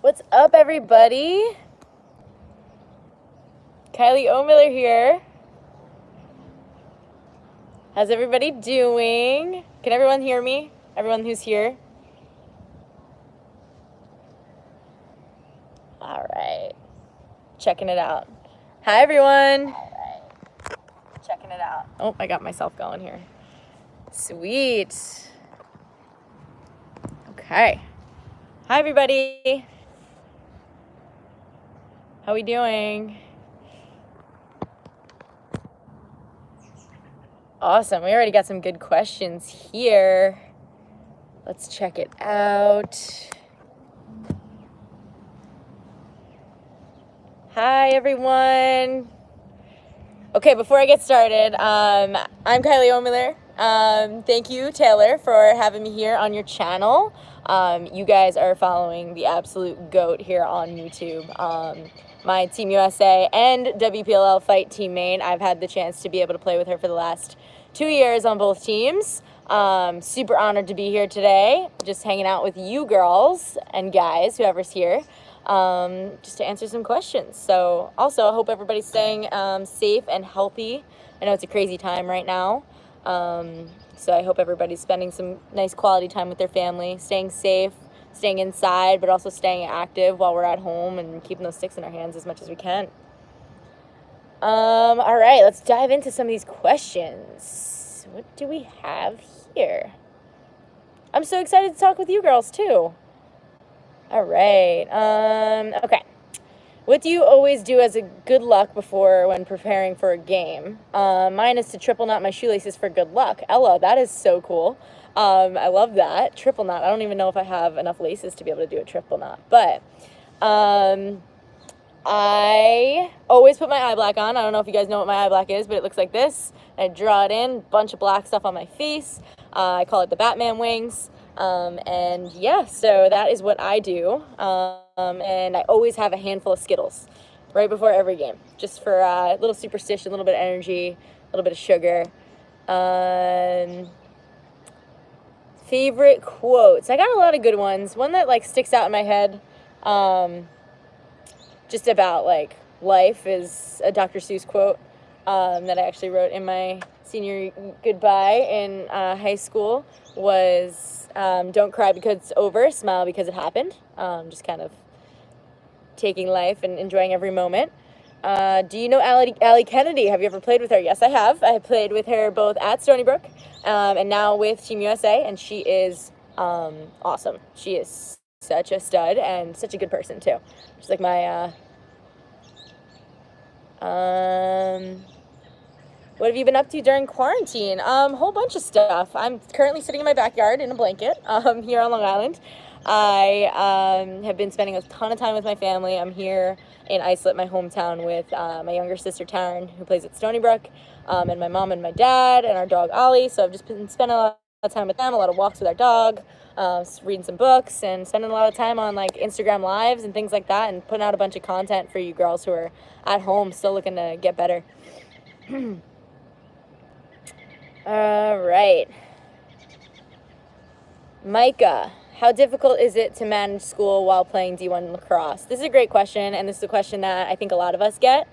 What's up, everybody? Kylie Ohlmiller here. How's everybody doing? Can everyone hear me? Everyone who's here? All right. Checking it out. Hi, everyone. All right. Checking it out. Oh, I got myself going here. Sweet. Okay. Hi, everybody. How we doing? Awesome. We already got some good questions here. Let's check it out. Hi, everyone. Okay, before I get started, I'm Kylie Ohlmiller. Thank you, Taylor, for having me here on your channel. You guys are following the absolute GOAT here on YouTube. My Team USA and WPLL fight teammate. I've had the chance to be able to play with her for the last 2 years on both teams. Super honored to be here today, just hanging out with you girls and guys, whoever's here, just to answer some questions. So also, I hope everybody's staying safe and healthy. I know it's a crazy time right now. So I hope everybody's spending some nice quality time with their family, staying safe, staying inside, but also staying active while we're at home and keeping those sticks in our hands as much as we can. All right, let's dive into some of these questions. What do we have here? I'm so excited to talk with you girls too. All right. Okay. What do you always do as a good luck when preparing for a game? Mine is to triple knot my shoelaces for good luck. Ella, that is so cool. I love that. Triple knot. I don't even know if I have enough laces to be able to do a triple knot. But I always put my eye black on. I don't know if you guys know what my eye black is, but it looks like this. I draw it in, bunch of black stuff on my face. I call it the Batman wings. And yeah, so that is what I do. And I always have a handful of Skittles right before every game, just for a little superstition, a little bit of energy, a little bit of sugar. Favorite quotes. I got a lot of good ones. One that like sticks out in my head, just about like life, is a Dr. Seuss quote that I actually wrote in my senior goodbye in high school. Was don't cry because it's over, smile because it happened. Just kind of taking life and enjoying every moment. Do you know Allie Kennedy? Have you ever played with her? Yes, I have. I played with her both at Stony Brook and now with Team USA, and she is awesome. She is such a stud and such a good person too. She's like my what have you been up to during quarantine? Whole bunch of stuff. I'm currently sitting in my backyard in a blanket here on Long Island. I have been spending a ton of time with my family. I'm here in Islip, my hometown, with my younger sister Taryn, who plays at Stony Brook, and my mom and my dad and our dog Ollie. So I've just been spending a lot of time with them, a lot of walks with our dog, reading some books, and spending a lot of time on like Instagram lives and things like that, and putting out a bunch of content for you girls who are at home still looking to get better. All right. Micah, how difficult is it to manage school while playing D1 lacrosse? This is a great question, and this is a question that I think a lot of us get,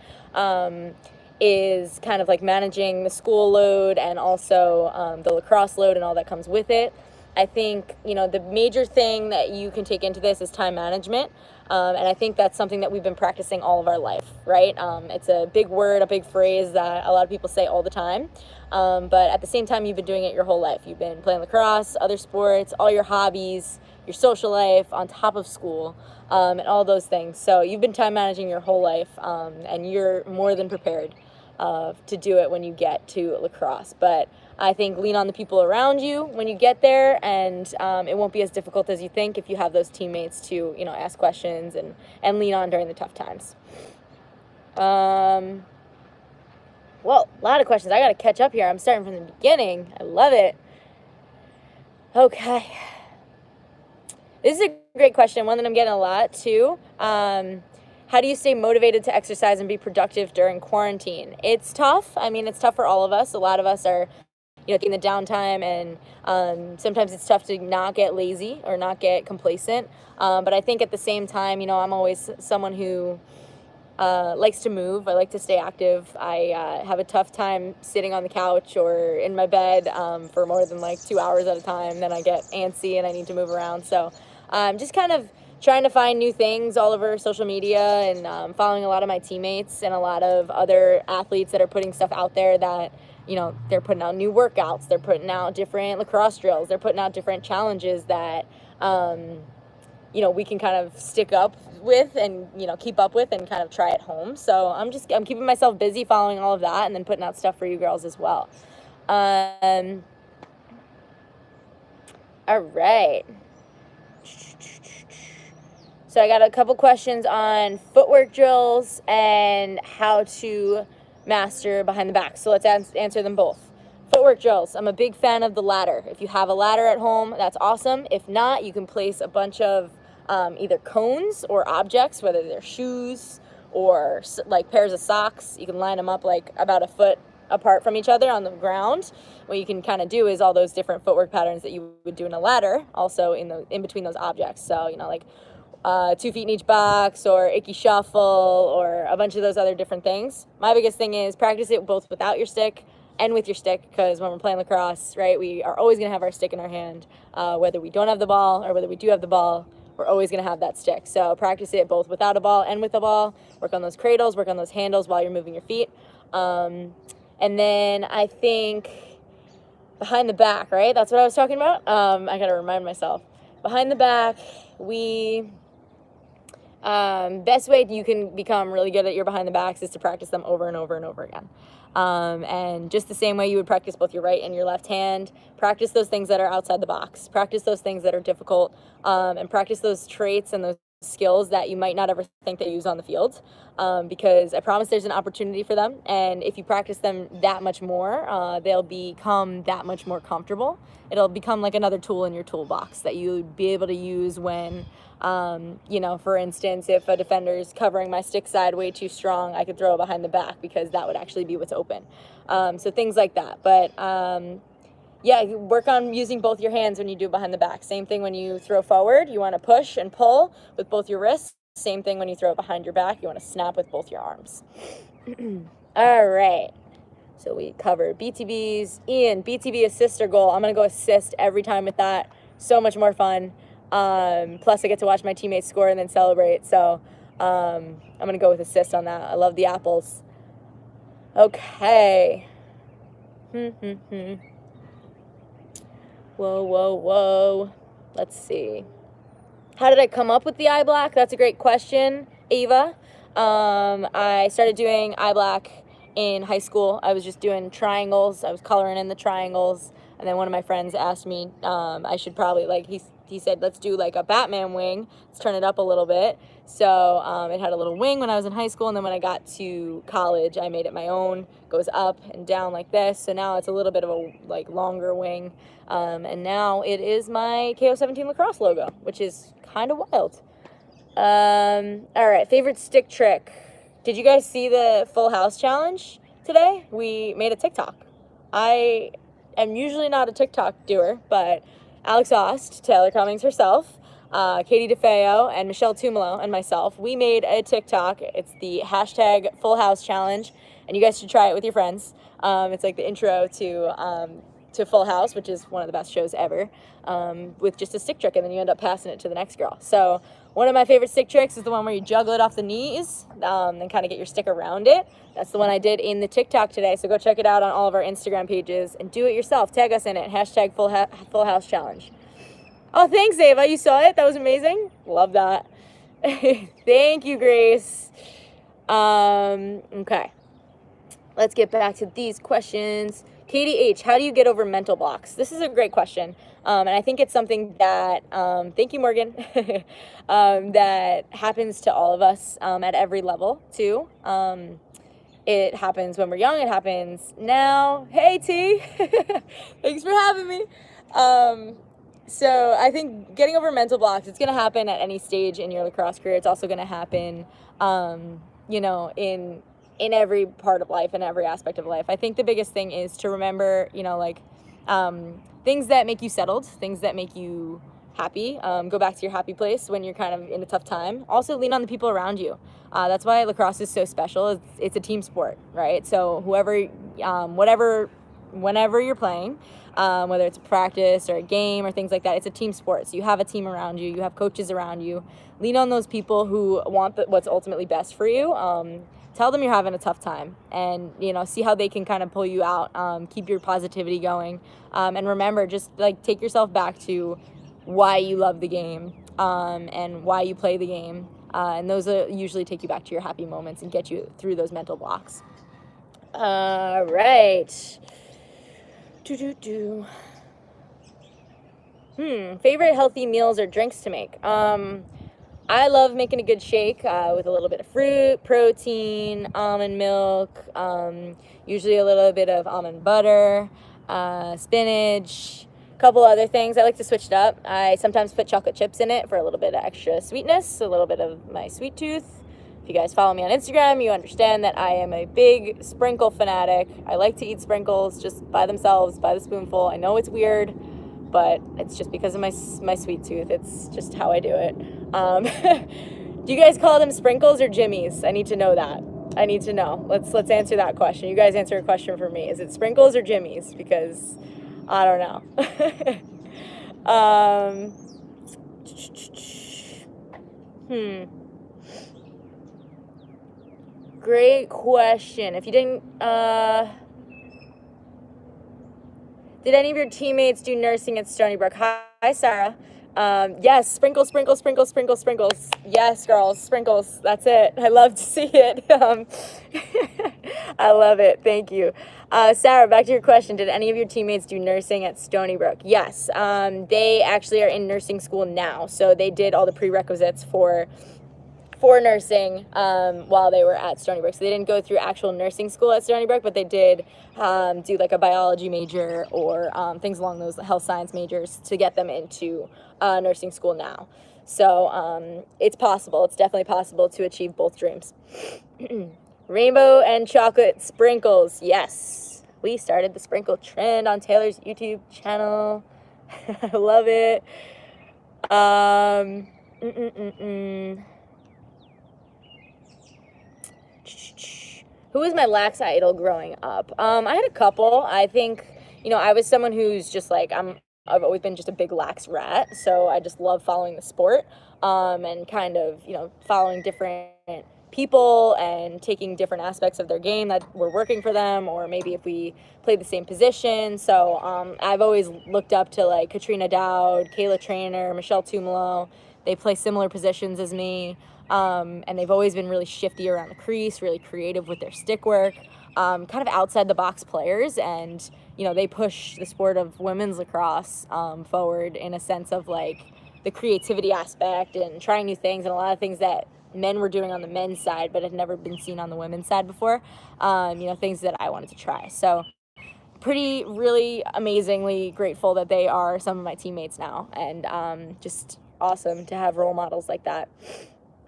is kind of like managing the school load and also the lacrosse load and all that comes with it. I think, the major thing that you can take into this is time management. And I think that's something that we've been practicing all of our life, right? It's a big word, a big phrase that a lot of people say all the time. But at the same time, you've been doing it your whole life. You've been playing lacrosse, other sports, all your hobbies, your social life on top of school, and all those things. So you've been time managing your whole life, and you're more than prepared to do it when you get to lacrosse. But I think lean on the people around you when you get there, and it won't be as difficult as you think if you have those teammates to, ask questions and lean on during the tough times. Well, a lot of questions. I got to catch up here. I'm starting from the beginning. I love it. Okay. This is a great question, one that I'm getting a lot too. How do you stay motivated to exercise and be productive during quarantine? It's tough. I mean, it's tough for all of us. A lot of us are in the downtime, and sometimes it's tough to not get lazy or not get complacent. But I think at the same time, I'm always someone who likes to move. I like to stay active. I have a tough time sitting on the couch or in my bed for more than like 2 hours at a time. Then I get antsy and I need to move around. So just kind of trying to find new things all over social media, and following a lot of my teammates and a lot of other athletes that are putting stuff out there that, they're putting out new workouts. They're putting out different lacrosse drills. They're putting out different challenges that, we can kind of stick up with and, keep up with and kind of try at home. So I'm keeping myself busy following all of that and then putting out stuff for you girls as well. All right. So I got a couple questions on footwork drills and how to master behind the back. So let's answer them both. Footwork drills. I'm a big fan of the ladder. If you have a ladder at home, that's awesome. If not, you can place a bunch of either cones or objects, whether they're shoes or like pairs of socks. You can line them up like about a foot apart from each other on the ground. What you can kind of do is all those different footwork patterns that you would do in a ladder, also in between those objects. So, like 2 feet in each box, or icky shuffle, or a bunch of those other different things. My biggest thing is practice it both without your stick and with your stick, because when we're playing lacrosse, right, we are always going to have our stick in our hand, whether we don't have the ball or whether we do have the ball. We're always going to have that stick. So practice it both without a ball and with a ball. Work on those cradles, work on those handles while you're moving your feet. And then I think behind the back, right? That's what I was talking about. I got to remind myself. Behind the back, best way you can become really good at your behind the backs is to practice them over and over and over again. And just the same way you would practice both your right and your left hand, practice those things that are outside the box, practice those things that are difficult, and practice those traits and those skills that you might not ever think they use on the field, because I promise there's an opportunity for them. And if you practice them that much more, they'll become that much more comfortable. It'll become like another tool in your toolbox that you'd be able to use when, for instance, if a defender's covering my stick side way too strong, I could throw it behind the back because that would actually be what's open. So things like that. But you work on using both your hands when you do behind the back. Same thing when you throw forward. You want to push and pull with both your wrists. Same thing when you throw it behind your back. You want to snap with both your arms. All right. So we covered BTBs. Ian, BTB assist or goal. I'm going to go assist every time with that. So much more fun. Plus I get to watch my teammates score and then celebrate. So I'm going to go with assist on that. I love the apples. Okay. Whoa. Let's see. How did I come up with the eye black? That's a great question, Ava. I started doing eye black in high school. I was just doing triangles. I was coloring in the triangles. And then one of my friends asked me, I should probably, he said, let's do like a Batman wing. Let's turn it up a little bit. So it had a little wing when I was in high school. And then when I got to college, I made it my own. Goes up and down like this. So now it's a little bit of a longer wing. And now it is my Kayo 17 Lacrosse logo, which is kind of wild. All right, favorite stick trick. Did you guys see the Full House challenge today? We made a TikTok. I am usually not a TikTok doer, but Alex Ost, Taylor Cummings herself, Katie DeFeo, and Michelle Tumalo and myself, we made a TikTok. It's the hashtag Full House challenge, and you guys should try it with your friends. It's like the intro to Full House, which is one of the best shows ever, with just a stick trick, and then you end up passing it to the next girl. So one of my favorite stick tricks is the one where you juggle it off the knees, and kind of get your stick around it. That's the one I did in the TikTok today, so go check it out on all of our Instagram pages, and do it yourself. Tag us in it, hashtag Full House challenge. Oh, thanks, Ava. You saw it? That was amazing. Love that. Thank you, Grace. Okay. Let's get back to these questions. Katie H., how do you get over mental blocks? This is a great question. And I think it's something that, thank you, Morgan, that happens to all of us at every level, too. It happens when we're young. It happens now. Hey, T. Thanks for having me. So I think getting over mental blocks, it's going to happen at any stage in your lacrosse career. It's also going to happen, in every part of life and every aspect of life. I think the biggest thing is to remember, things that make you settled, things that make you happy. Go back to your happy place when you're kind of in a tough time. Also, lean on the people around you. That's why lacrosse is so special. It's a team sport, right? So whenever you're playing, whether it's a practice or a game or things like that, it's a team sport. So you have a team around you. You have coaches around you. Lean on those people who want what's ultimately best for you. Tell them you're having a tough time, and see how they can kind of pull you out. Keep your positivity going, and remember, just like take yourself back to why you love the game, and why you play the game, and those usually take you back to your happy moments and get you through those mental blocks. All right. Favorite healthy meals or drinks to make? I love making a good shake with a little bit of fruit, protein, almond milk, usually a little bit of almond butter, spinach, a couple other things. I like to switch it up. I sometimes put chocolate chips in it for a little bit of extra sweetness, a little bit of my sweet tooth. If you guys follow me on Instagram, you understand that I am a big sprinkle fanatic. I like to eat sprinkles just by themselves, by the spoonful. I know it's weird, but it's just because of my sweet tooth. It's just how I do it. Do you guys call them sprinkles or jimmies? I need to know that. I need to know. Let's answer that question. You guys answer a question for me. Is it sprinkles or jimmies? Because I don't know. Great question. If you didn't, did any of your teammates do nursing at Stony Brook? Hi, Sarah. Yes, sprinkles. Yes, girls, sprinkles. That's it. I love to see it. I love it. Thank you. Sarah, back to your question. Did any of your teammates do nursing at Stony Brook? Yes. They actually are in nursing school now. So they did all the prerequisites for nursing while they were at Stony Brook. So they didn't go through actual nursing school at Stony Brook, but they did do like a biology major or things along those health science majors to get them into nursing school now. So it's possible. It's definitely possible to achieve both dreams. Rainbow and chocolate sprinkles. Yes. We started the sprinkle trend on Taylor's YouTube channel. I love it. Who was my lax idol growing up? I had a couple. I think, I was someone who's just like, I've always been just a big lax rat, so I just love following the sport, and kind of, following different people and taking different aspects of their game that were working for them, or maybe if we played the same position. So I've always looked up to like Katrina Dowd, Kayla Trainer, Michelle Tumalo. They play similar positions as me. And they've always been really shifty around the crease, really creative with their stick work, kind of outside the box players. And, they push the sport of women's lacrosse forward in a sense of like the creativity aspect and trying new things, and a lot of things that men were doing on the men's side but had never been seen on the women's side before, things that I wanted to try. So really amazingly grateful that they are some of my teammates now, and just awesome to have role models like that.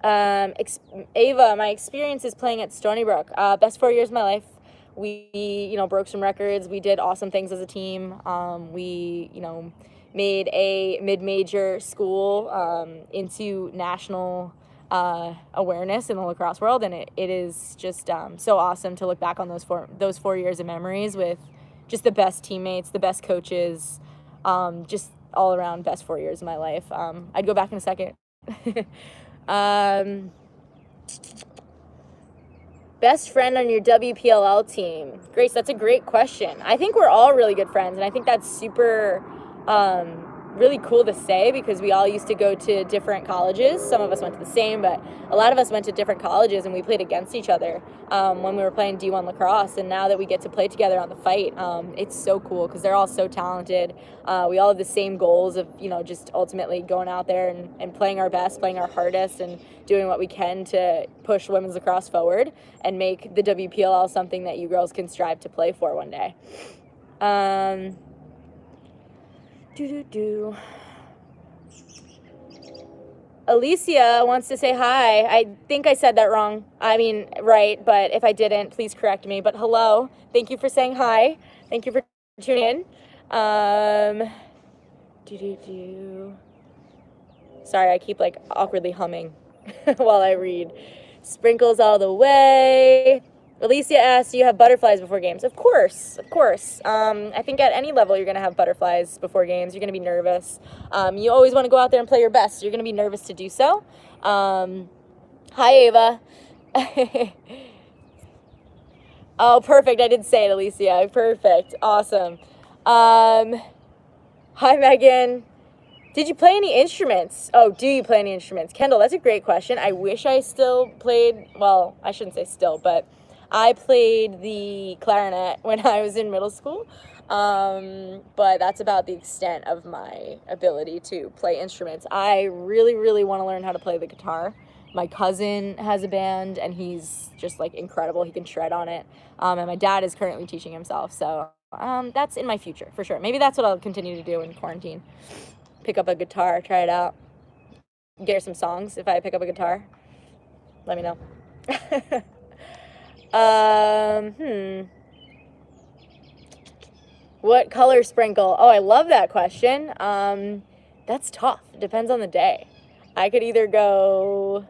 Ava, my experience is playing at Stony Brook. Best 4 years of my life. We, broke some records. We did awesome things as a team. We, made a mid-major school into national awareness in the lacrosse world, and it is just so awesome to look back on those 4 years of memories with just the best teammates, the best coaches, just all around best 4 years of my life. I'd go back in a second. Best friend on your WPLL team? Grace, that's a great question. I think we're all really good friends, and I think that's super really cool to say, because we all used to go to different colleges. Some of us went to the same, but a lot of us went to different colleges, and we played against each other when we were playing D1 lacrosse. And now that we get to play together on the fight, it's so cool because they're all so talented. We all have the same goals of, just ultimately going out there and playing our best, playing our hardest, and doing what we can to push women's lacrosse forward and make the WPLL something that you girls can strive to play for one day. Alicia wants to say hi. I think I said that wrong. I mean, right, but if I didn't, please correct me. But hello. Thank you for saying hi. Thank you for tuning in. Sorry, I keep like awkwardly humming while I read. Sprinkles all the way. Alicia asks, do you have butterflies before games? Of course, of course. I think at any level you're going to have butterflies before games. You're going to be nervous. You always want to go out there and play your best. You're going to be nervous to do so. Hi, Ava. Oh, perfect. I did say it, Alicia. Perfect. Awesome. Hi, Megan. Did you play any instruments? Oh, do you play any instruments? Kendall, that's a great question. I wish I still played, well, I shouldn't say still, but I played the clarinet when I was in middle school. But that's about the extent of my ability to play instruments. I really, really want to learn how to play the guitar. My cousin has a band, and he's just, like, incredible. He can shred on it. And my dad is currently teaching himself, so that's in my future, for sure. Maybe that's what I'll continue to do in quarantine. Pick up a guitar, try it out. Get some songs if I pick up a guitar. Let me know. What color sprinkle? Oh, I love that question. That's tough. It depends on the day. I could either go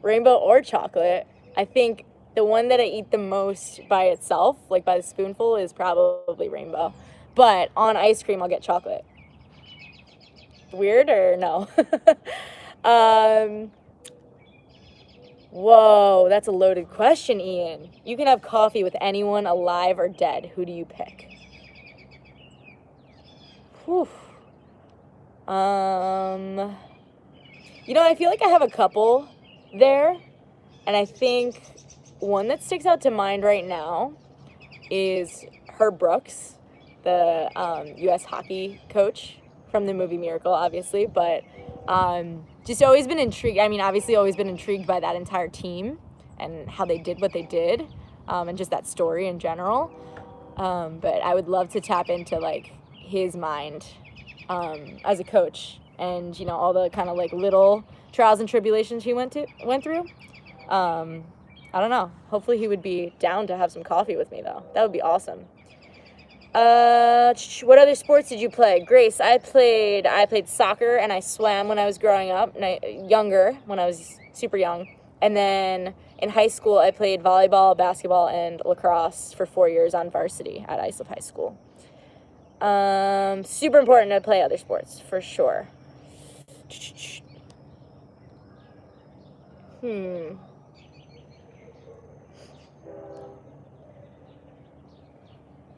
rainbow or chocolate. I think the one that I eat the most by itself, like by the spoonful, is probably rainbow. But on ice cream, I'll get chocolate. Weird or no? Whoa, that's a loaded question, Ian. You can have coffee with anyone alive or dead. Who do you pick? Whew. You know, I feel like I have a couple there, and I think one that sticks out to mind right now is Herb Brooks, the U.S. hockey coach from the movie Miracle, obviously, but just always been intrigued. I mean, obviously always been intrigued by that entire team and how they did what they did, and just that story in general. But I would love to tap into, like, his mind as a coach, and, you know, all the kind of, like, little trials and tribulations he went through. I don't know. Hopefully he would be down to have some coffee with me, though. That would be awesome. What other sports did you play? Grace, I played soccer, and I swam when I was growing up, younger, when I was super young. And then in high school, I played volleyball, basketball, and lacrosse for 4 years on varsity at Islip High School. Super important to play other sports, for sure.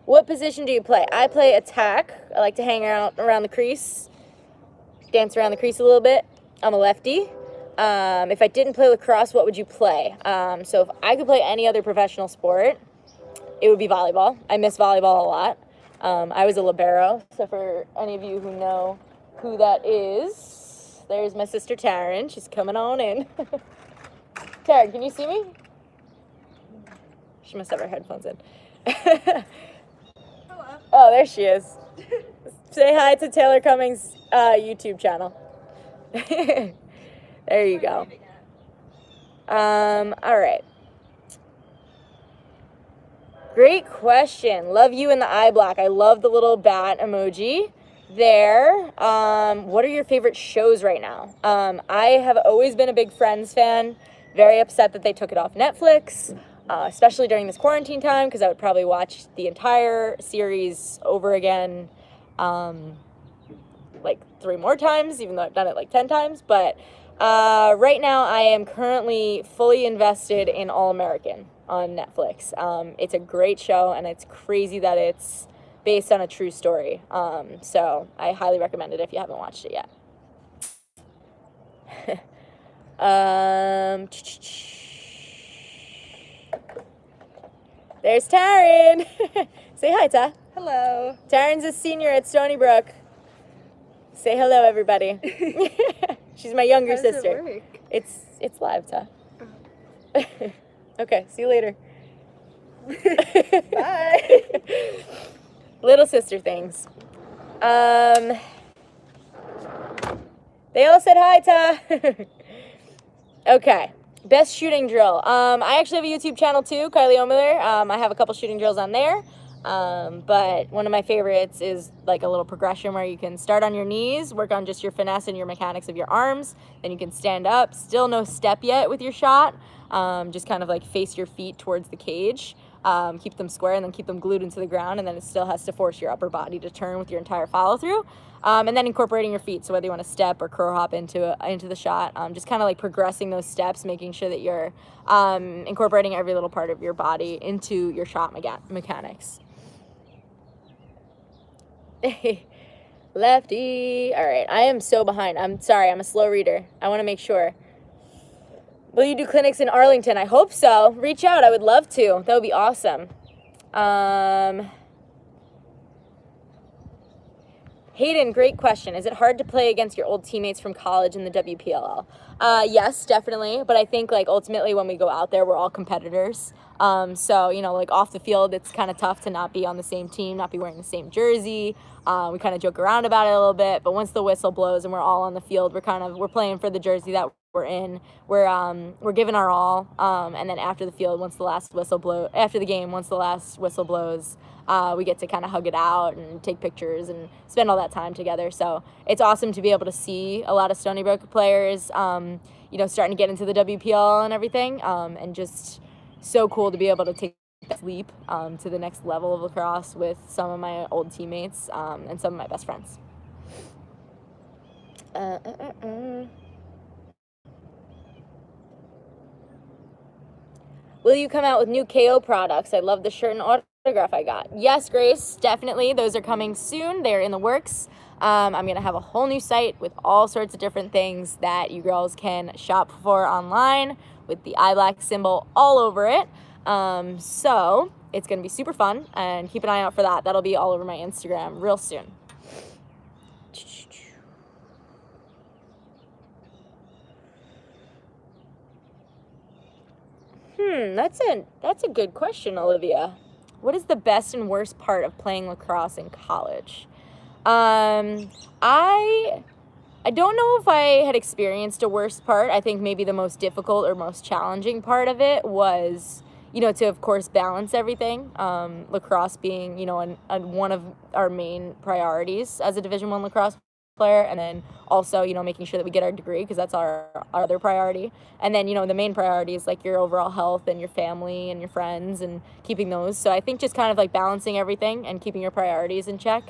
What position do you play? I play attack. I like to hang out around the crease, dance around the crease a little bit. I'm a lefty. If I didn't play lacrosse, what would you play? So if I could play any other professional sport, it would be volleyball. I miss volleyball a lot. I was a libero, so for any of you who know who that is, there's my sister Taryn. She's coming on in. Taryn, can you see me? She must have her headphones in. Hello. Oh, there she is. Say hi to Taylor Cummings' YouTube channel. There you go. All right. Great question. Love you in the eye black. I love the little bat emoji there. What are your favorite shows right now? I have always been a big Friends fan. Very upset that they took it off Netflix, especially during this quarantine time, because I would probably watch the entire series over again like 3 more times, even though I've done it like 10 times. But right now I am currently fully invested in All American on Netflix. It's a great show, and it's crazy that it's based on a true story. So I highly recommend it if you haven't watched it yet. There's Taryn. Say hi, Ta. Hello. Taryn's a senior at Stony Brook. Say hello, everybody. She's my younger How does sister. it work? It's live, Ta. Okay, see you later. Bye. Little sister things. They all said hi, Ta. Okay, best shooting drill. I actually have a YouTube channel too, Kylie Ohlmiller. I have a couple shooting drills on there. But one of my favorites is like a little progression where you can start on your knees, work on just your finesse and your mechanics of your arms. Then you can stand up, still no step yet with your shot. Just kind of like face your feet towards the cage. Keep them square and then keep them glued into the ground, and then it still has to force your upper body to turn with your entire follow through. And then incorporating your feet, so whether you want to step or crow hop into the shot, just kind of like progressing those steps, making sure that you're incorporating every little part of your body into your shot mechanics. Lefty. All right, I am so behind. I'm sorry, I'm a slow reader. I want to make sure. Will you do clinics in Arlington? I hope so. Reach out. I would love to. That would be awesome. Hayden, great question. Is it hard to play against your old teammates from college in the WPLL? Yes, definitely. But I think like ultimately when we go out there, we're all competitors. So, you know, like off the field, it's kind of tough to not be on the same team, not be wearing the same jersey. We kind of joke around about it a little bit, but once the whistle blows and we're all on the field, we're playing for the jersey that we're in. We're giving our all. And then after the field, once the last whistle blows, we get to kind of hug it out and take pictures and spend all that time together. So it's awesome to be able to see a lot of Stony Brook players, you know, starting to get into the WPL and everything, and just so cool to be able to take that leap to the next level of lacrosse with some of my old teammates and some of my best friends. Will you come out with new Kayo products? I love the shirt and autograph I got. Yes, Grace, definitely. Those are coming soon. They're in the works. I'm going to have a whole new site with all sorts of different things that you girls can shop for online with the iBlack symbol all over it. So it's going to be super fun, and keep an eye out for that. That'll be all over my Instagram real soon. That's a good question, Olivia. What is the best and worst part of playing lacrosse in college? I don't know if I had experienced a worst part. I think maybe the most difficult or most challenging part of it was, you know, to of course balance everything. Lacrosse being, you know, one of our main priorities as a Division I lacrosse player, and then also, you know, making sure that we get our degree, because that's our other priority. And then, you know, the main priority is like your overall health and your family and your friends and keeping those. So I think just kind of like balancing everything and keeping your priorities in check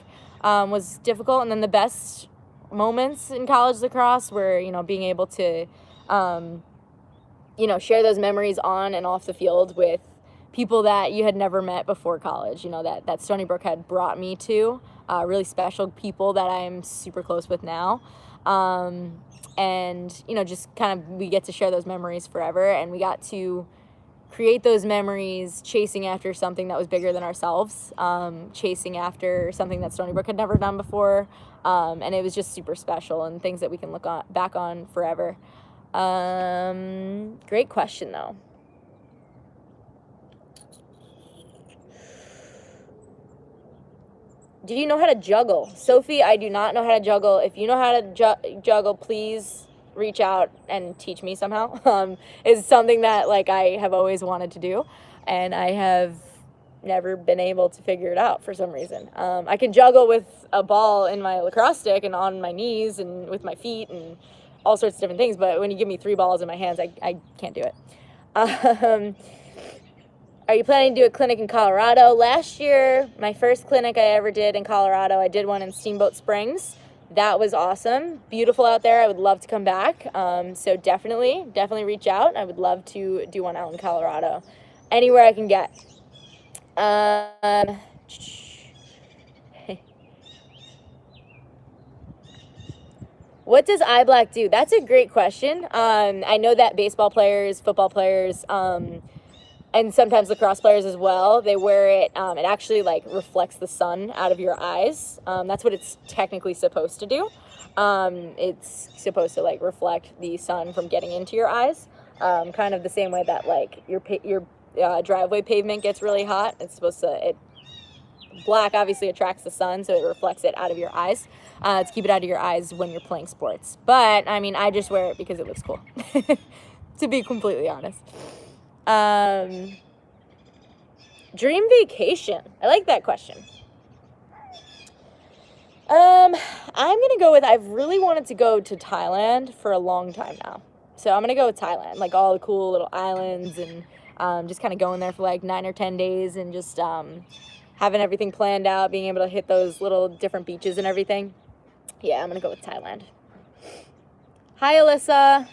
was difficult. And then the best moments in college lacrosse were, you know, being able to you know, share those memories on and off the field with people that you had never met before college, you know, that Stony Brook had brought me to, really special people that I'm super close with now. And, you know, just kind of, we get to share those memories forever, and we got to create those memories chasing after something that was bigger than ourselves, chasing after something that Stony Brook had never done before. And it was just super special and things that we can look back on forever. Great question though. Do you know how to juggle? Sophie, I do not know how to juggle. If you know how to juggle, please reach out and teach me somehow. It's something that like I have always wanted to do, and I have never been able to figure it out for some reason. I can juggle with a ball in my lacrosse stick and on my knees and with my feet and all sorts of different things, but when you give me 3 balls in my hands, I can't do it. Are you planning to do a clinic in Colorado? Last year, my first clinic I ever did in Colorado, I did one in Steamboat Springs. That was awesome. Beautiful out there. I would love to come back. So definitely reach out. I would love to do one out in Colorado. Anywhere I can get. What does iBlack do? That's a great question. I know that baseball players, football players, and sometimes lacrosse players as well, they wear it. It actually like reflects the sun out of your eyes. That's what it's technically supposed to do. It's supposed to like reflect the sun from getting into your eyes. Kind of the same way that like your driveway pavement gets really hot. It's supposed to, black obviously attracts the sun, so it reflects it out of your eyes to keep it out of your eyes when you're playing sports. But I mean, I just wear it because it looks cool, to be completely honest. Dream vacation. I like that question. I'm gonna go with, I've really wanted to go to Thailand for a long time now. So I'm gonna go with Thailand, like all the cool little islands, and just kind of going there for like 9 or 10 days and just having everything planned out, being able to hit those little different beaches and everything. Yeah, I'm gonna go with Thailand. Hi, Alyssa.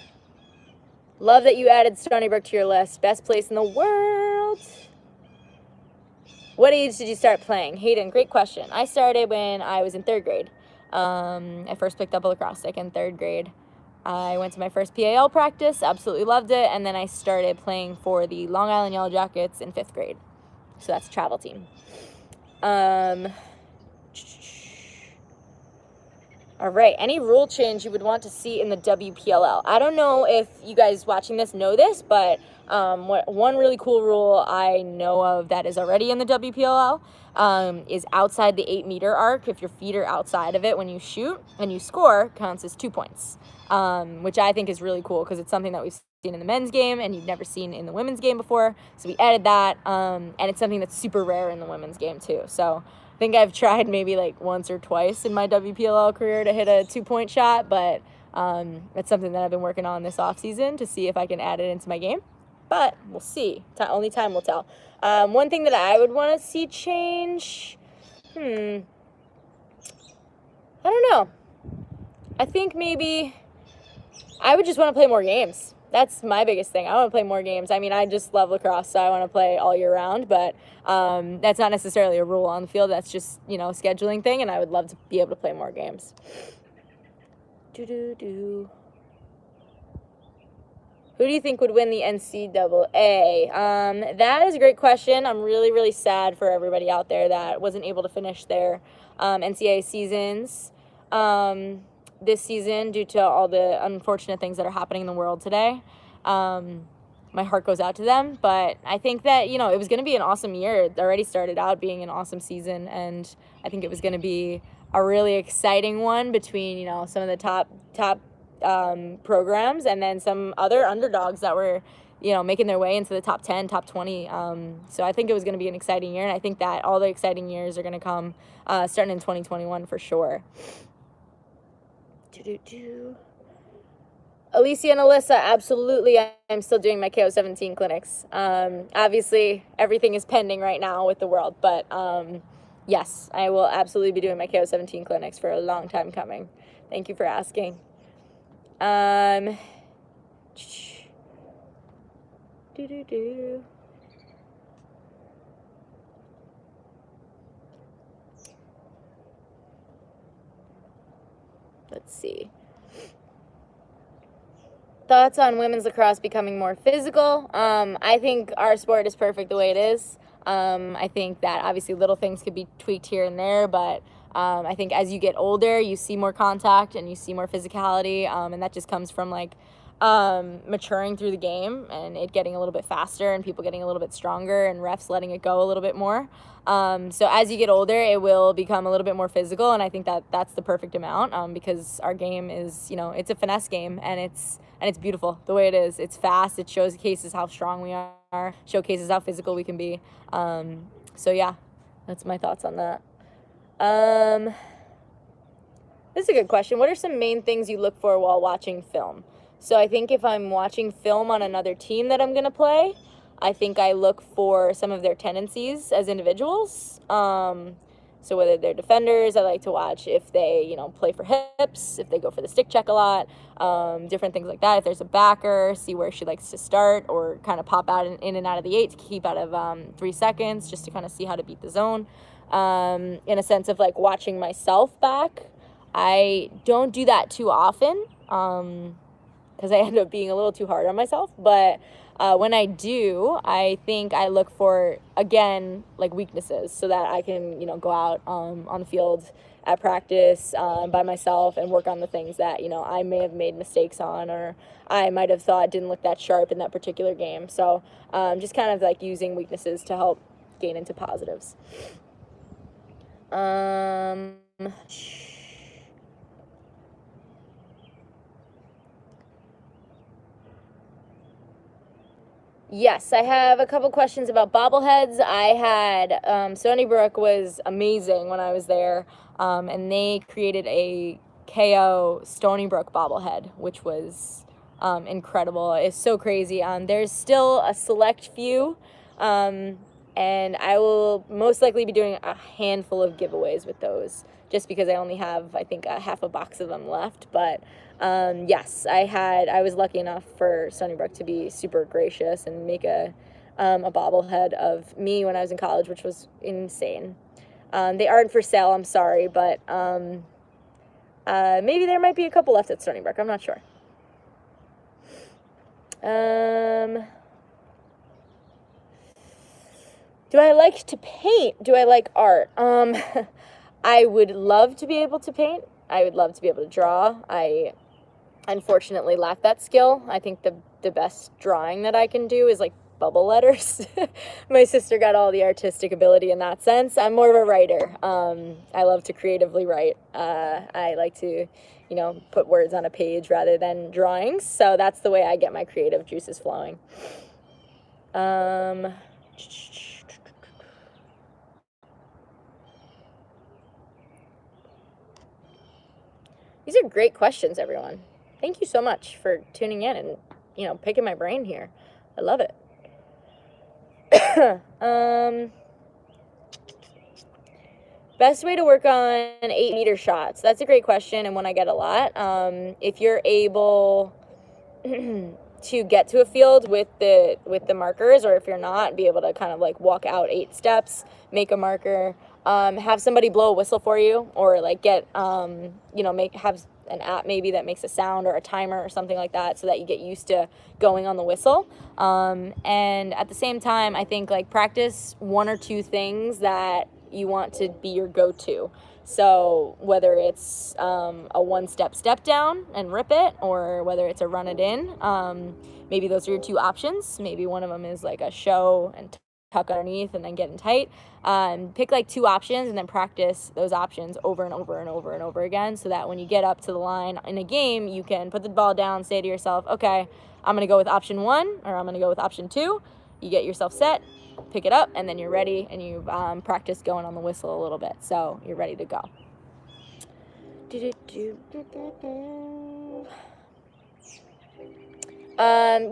Love that you added Stony Brook to your list. Best place in the world. What age did you start playing? Hayden, great question. I started when I was in 3rd grade. I first picked up a lacrosse stick in 3rd grade. I went to my first PAL practice, absolutely loved it, and then I started playing for the Long Island Yellow Jackets in 5th grade. So that's a travel team. All right, any rule change you would want to see in the WPLL? I don't know if you guys watching this know this, but one really cool rule I know of that is already in the WPLL is outside the 8-meter arc. If your feet are outside of it when you shoot and you score, counts as 2 points, which I think is really cool because it's something that we've seen in the men's game and you've never seen in the women's game before. So we added that, and it's something that's super rare in the women's game too. So I think I've tried maybe like once or twice in my WPLL career to hit a 2-point shot, but it's something that I've been working on this offseason to see if I can add it into my game. But we'll see. Only time will tell. One thing that I would want to see change, I don't know. I think maybe I would just want to play more games. That's my biggest thing. I want to play more games. I mean, I just love lacrosse, so I want to play all year round, but that's not necessarily a rule on the field. That's just, a scheduling thing, and I would love to be able to play more games. Who do you think would win the NCAA? That is a great question. I'm really, really sad for everybody out there that wasn't able to finish their NCAA seasons this season due to all the unfortunate things that are happening in the world today. My heart goes out to them, but I think that, it was going to be an awesome year. It already started out being an awesome season, and I think it was going to be a really exciting one between, some of the top programs and then some other underdogs that were, making their way into the top 10, top 20. So I think it was going to be an exciting year, and I think that all the exciting years are going to come starting in 2021 for sure. Alicia and Alyssa, absolutely, I'm still doing my KO 17 clinics. Obviously, everything is pending right now with the world, but yes, I will absolutely be doing my KO 17 clinics for a long time coming. Thank you for asking. Let's see. Thoughts on women's lacrosse becoming more physical? I think our sport is perfect the way it is. I think that obviously little things could be tweaked here and there, but I think as you get older, you see more contact and you see more physicality, and that just comes from maturing through the game and it getting a little bit faster and people getting a little bit stronger and refs letting it go a little bit more. So as you get older, it will become a little bit more physical, and I think that that's the perfect amount, because our game is, it's a finesse game, and it's beautiful the way it is. It's fast. It showcases how strong we are, showcases how physical we can be. So yeah, that's my thoughts on that. This is a good question. What are some main things you look for while watching film? So I think if I'm watching film on another team that I'm going to play, I think I look for some of their tendencies as individuals. So whether they're defenders, I like to watch if they, play for hips, if they go for the stick check a lot, different things like that. If there's a backer, see where she likes to start or kind of pop out in and out of the 8 to keep out of 3 seconds, just to kind of see how to beat the zone. In a sense of watching myself back. I don't do that too often because I end up being a little too hard on myself. But when I do, I think I look for, again, weaknesses so that I can, go out on the field at practice by myself and work on the things that, I may have made mistakes on or I might have thought didn't look that sharp in that particular game. So just kind of using weaknesses to help gain into positives. Yes, I have a couple questions about bobbleheads. I had Stony Brook was amazing when I was there, and they created a Kayo Stony Brook bobblehead, which was incredible. It's so crazy. There's still a select few, and I will most likely be doing a handful of giveaways with those, just because I only have, I think, a half a box of them left. But yes, I was lucky enough for Stony Brook to be super gracious and make a bobblehead of me when I was in college, which was insane. They aren't for sale, I'm sorry, but maybe there might be a couple left at Stony Brook. I'm not sure. Do I like to paint? Do I like art? I would love to be able to paint. I would love to be able to draw. I unfortunately lack that skill. I think the best drawing that I can do is like bubble letters. My sister got all the artistic ability in that sense. I'm more of a writer. I love to creatively write. I like to, put words on a page rather than drawings. So that's the way I get my creative juices flowing. These are great questions, everyone. Thank you so much for tuning in and, picking my brain here. I love it. Best way to work on 8-meter shots. That's a great question and one I get a lot. If you're able to get to a field with the markers, or if you're not, be able to kind of like walk out 8 steps, make a marker, have somebody blow a whistle for you, or like get have an app maybe that makes a sound or a timer or something like that, so that you get used to going on the whistle. And at the same time, I think like practice 1 or 2 things that you want to be your go-to. So whether it's a 1-step step down and rip it, or whether it's a run it in, maybe those are your 2 options. Maybe one of them is like a show and tuck underneath and then getting tight. Pick like 2 options and then practice those options over and over and over and over again, so that when you get up to the line in a game, you can put the ball down, say to yourself, okay, I'm going to go with option 1, or I'm going to go with option 2. You get yourself set, pick it up, and then you're ready, and you've practiced going on the whistle a little bit, so you're ready to go.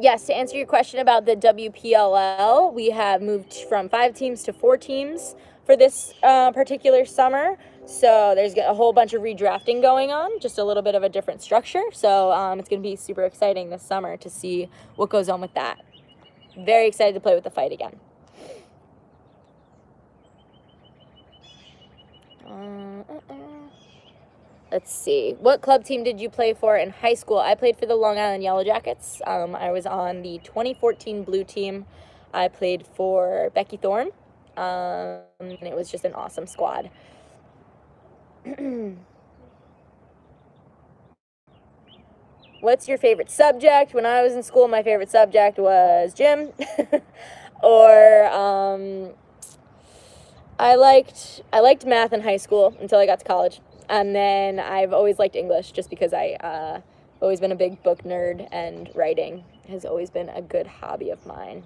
Yes, to answer your question about the WPLL, we have moved from 5 teams to 4 teams for this particular summer. So there's a whole bunch of redrafting going on, just a little bit of a different structure. So it's going to be super exciting this summer to see what goes on with that. Very excited to play with the fight again. Let's see. What club team did you play for in high school? I played for the Long Island Yellow Jackets. I was on the 2014 Blue team. I played for Becky Thorne, and it was just an awesome squad. What's your favorite subject? When I was in school, my favorite subject was gym. Or I liked math in high school until I got to college. And then I've always liked English, just because I've always been a big book nerd, and writing has always been a good hobby of mine.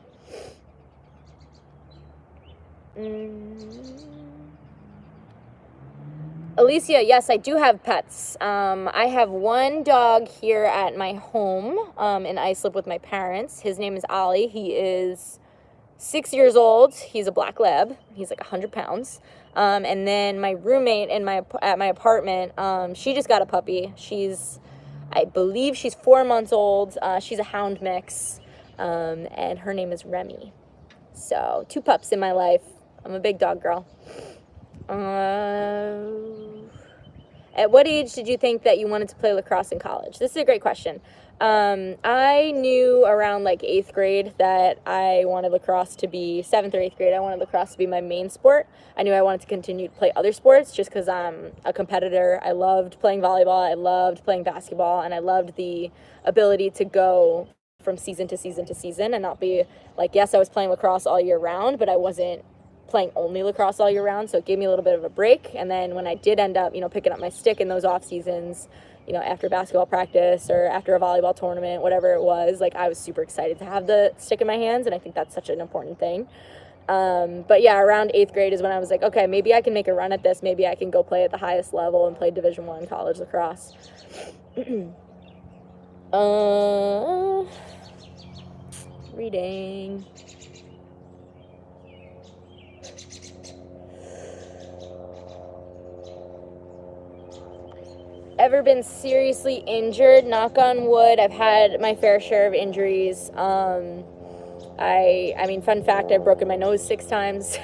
Alicia, yes, I do have pets. I have 1 dog here at my home in Islip with my parents. His name is Ollie. He is 6 years old. He's a black lab. He's like 100 pounds. And then my roommate at my apartment, she just got a puppy. I believe she's 4 months old. She's a hound mix, and her name is Remy. So 2 pups in my life. I'm a big dog girl. At what age did you think that you wanted to play lacrosse in college? This is a great question. I knew around like 8th grade that I wanted lacrosse to be, 7th or 8th grade, I wanted lacrosse to be my main sport. I knew I wanted to continue to play other sports just because I'm a competitor. I loved playing volleyball, I loved playing basketball, and I loved the ability to go from season to season to season and not be like, yes, I was playing lacrosse all year round, but I wasn't playing only lacrosse all year round, so it gave me a little bit of a break. And then when I did end up, picking up my stick in those off seasons, you know, after basketball practice or after a volleyball tournament, whatever it was, like I was super excited to have the stick in my hands, and I think that's such an important thing. But yeah, around 8th grade is when I was like, okay, maybe I can make a run at this. Maybe I can go play at the highest level and play Division I college lacrosse. Reading. Ever been seriously injured? Knock on wood. I've had my fair share of injuries. I mean, fun fact, I've broken my nose 6 times.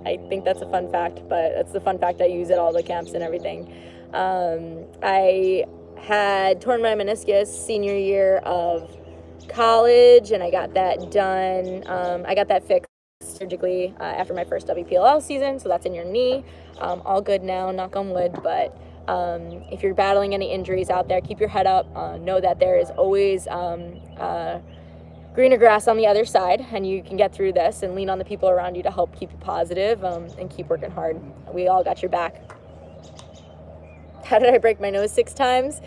I think that's a fun fact, but that's the fun fact I use at all the camps and everything. I had torn my meniscus senior year of college, and I got that done. I got that fixed surgically after my first WPLL season, so that's in your knee. All good now, knock on wood, but if you're battling any injuries out there, keep your head up. Know that there is always greener grass on the other side, and you can get through this, and lean on the people around you to help keep you positive, and keep working hard. We all got your back. How did I break my nose 6 times?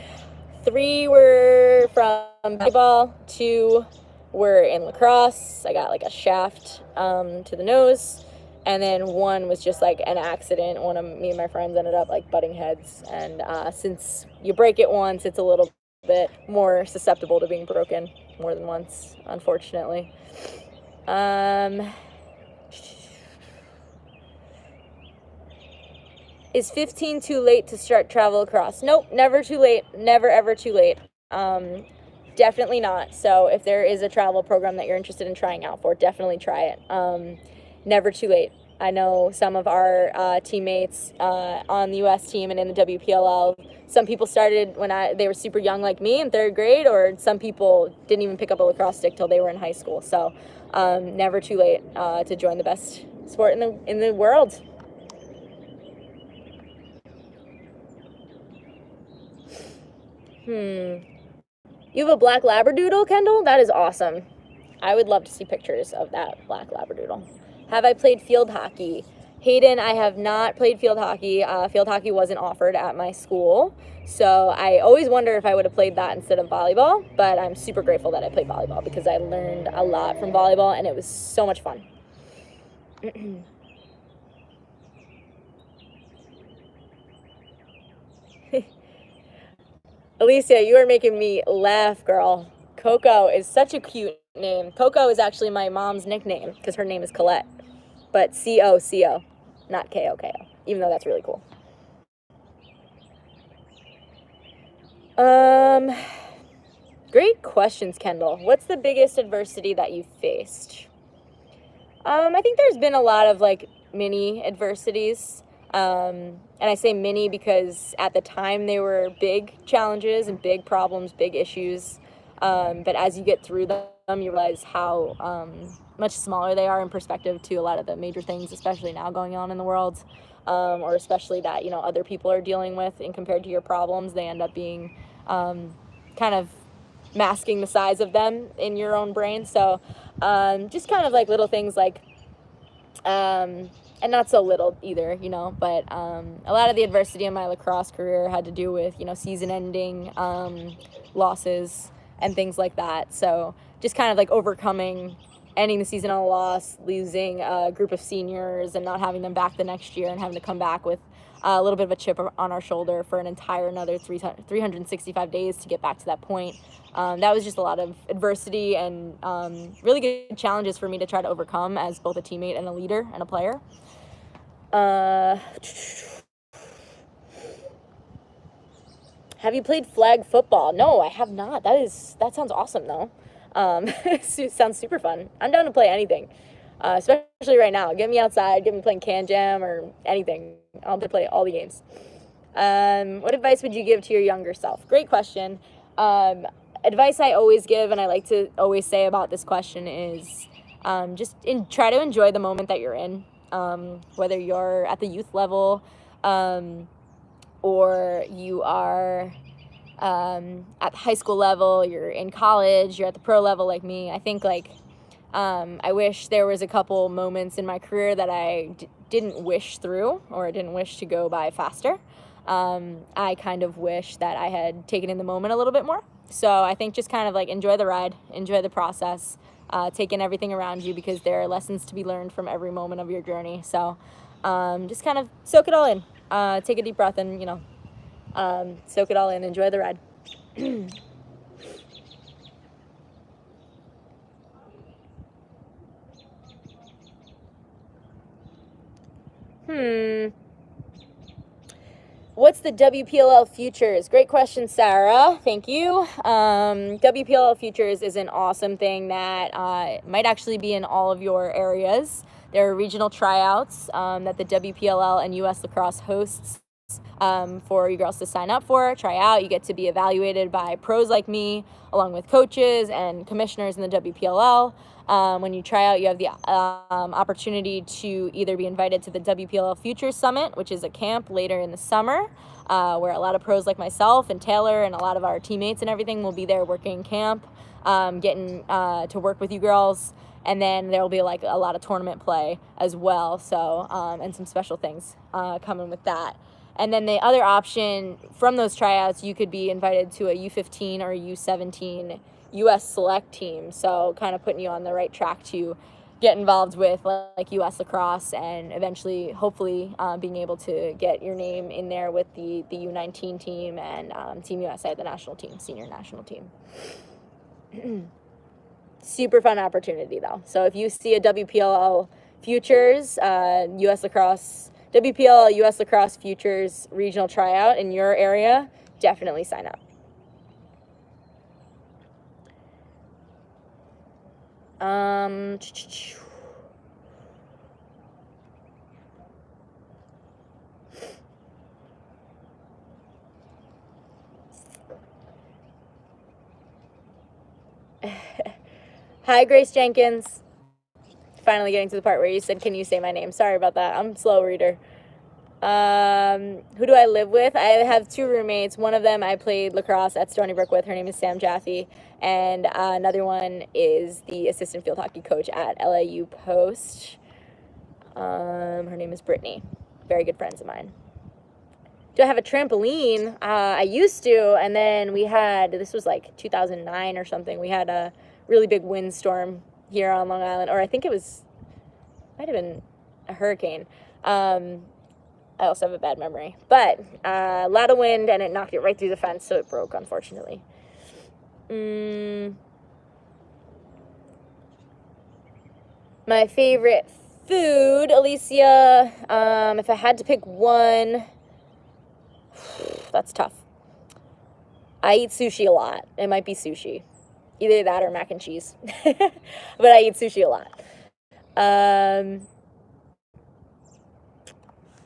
3 were from volleyball, 2 were in lacrosse. I got like a shaft to the nose, and then 1 was just like an accident. One of me and my friends ended up like butting heads, and since you break it once, it's a little bit more susceptible to being broken more than once, unfortunately. Is 15 too late to start travel lacrosse? Nope, never too late. Never, ever too late. Definitely not. So if there is a travel program that you're interested in trying out for, definitely try it. Never too late. I know some of our teammates on the U.S. team and in the WPLL, some people started when they were super young like me in 3rd grade, or some people didn't even pick up a lacrosse stick till they were in high school. So never too late to join the best sport in the world. You have a black Labradoodle, Kendall? That is awesome. I would love to see pictures of that black Labradoodle. Have I played field hockey? Hayden, I have not played field hockey. Field hockey wasn't offered at my school, so I always wonder if I would have played that instead of volleyball, but I'm super grateful that I played volleyball because I learned a lot from volleyball, and it was so much fun. Alicia, you are making me laugh, girl. Coco is such a cute name. Coco is actually my mom's nickname because her name is Colette. But C-O-C-O, not K-O-K-O, even though that's really cool. Great questions, Kendall. What's the biggest adversity that you faced? I think there's been a lot of like mini adversities. And I say mini because at the time they were big challenges and big problems, big issues. But as you get through them, you realize how much smaller they are in perspective to a lot of the major things, especially now going on in the world, or especially that, you know, other people are dealing with, and compared to your problems, they end up being kind of masking the size of them in your own brain. So just kind of like little things like, and not so little either, you know, but a lot of the adversity in my lacrosse career had to do with, you know, season-ending losses and things like that. So just kind of like overcoming, ending the season on a loss, losing a group of seniors and not having them back the next year, and having to come back with a little bit of a chip on our shoulder for an entire another 365 days to get back to that point. That was just a lot of adversity and really good challenges for me to try to overcome as both a teammate and a leader and a player. Have you played flag football? No, I have not. That sounds awesome though. It sounds super fun. I'm down to play anything, especially right now. Get me outside, get me playing Can Jam or anything. I'll play all the games. What advice would you give to your younger self? Great question. Advice I always give, and I like to always say about this question, is just try to enjoy the moment that you're in, whether you're at the youth level or you are at the high school level, you're in college, you're at the pro level like me. I think like I wish there was a couple moments in my career that I didn't wish through, or didn't wish to go by faster. I kind of wish that I had taken in the moment a little bit more. So I think just kind of like enjoy the ride, enjoy the process, take in everything around you, because there are lessons to be learned from every moment of your journey. So just kind of soak it all in, take a deep breath, and, soak it all in, enjoy the ride. What's the WPLL Futures? Great question, Sarah. Thank you. WPLL Futures is an awesome thing that might actually be in all of your areas. There are regional tryouts that the WPLL and US Lacrosse hosts for you girls to sign up for, try out. You get to be evaluated by pros like me, along with coaches and commissioners in the WPLL. When you try out, you have the opportunity to either be invited to the WPLL Futures Summit, which is a camp later in the summer, where a lot of pros like myself and Taylor and a lot of our teammates and everything will be there working camp, getting to work with you girls. And then there will be like a lot of tournament play as well. So, and some special things coming with that. And then the other option from those tryouts, you could be invited to a U15 or a U17 U.S. select team. So kind of putting you on the right track to get involved with like U.S. Lacrosse, and eventually, hopefully, being able to get your name in there with the U19 team and Team USA, the national team, senior national team. Super fun opportunity though. So if you see a WPLL Futures, U.S. Lacrosse, WPLL U.S. Lacrosse Futures regional tryout in your area, definitely sign up. Hi, Grace Jenkins. Finally getting to the part where you said, can you say my name? Sorry about that. I'm a slow reader. Who do I live with? I have two roommates. One of them I played lacrosse at Stony Brook with. Her name is Sam Jaffe. And another one is the assistant field hockey coach at LAU Post. Her name is Brittany. Very good friends of mine. Do I have a trampoline? I used to, and then we had, this was like 2009 or something, we had a really big windstorm here on Long Island, or I think it was, might have been a hurricane. I also have a bad memory, but a lot of wind, and it knocked it right through the fence, so it broke, unfortunately. My favorite food, Alicia, if I had to pick one, that's tough. I eat sushi a lot. It might be sushi. Either that or mac and cheese. But I eat sushi a lot.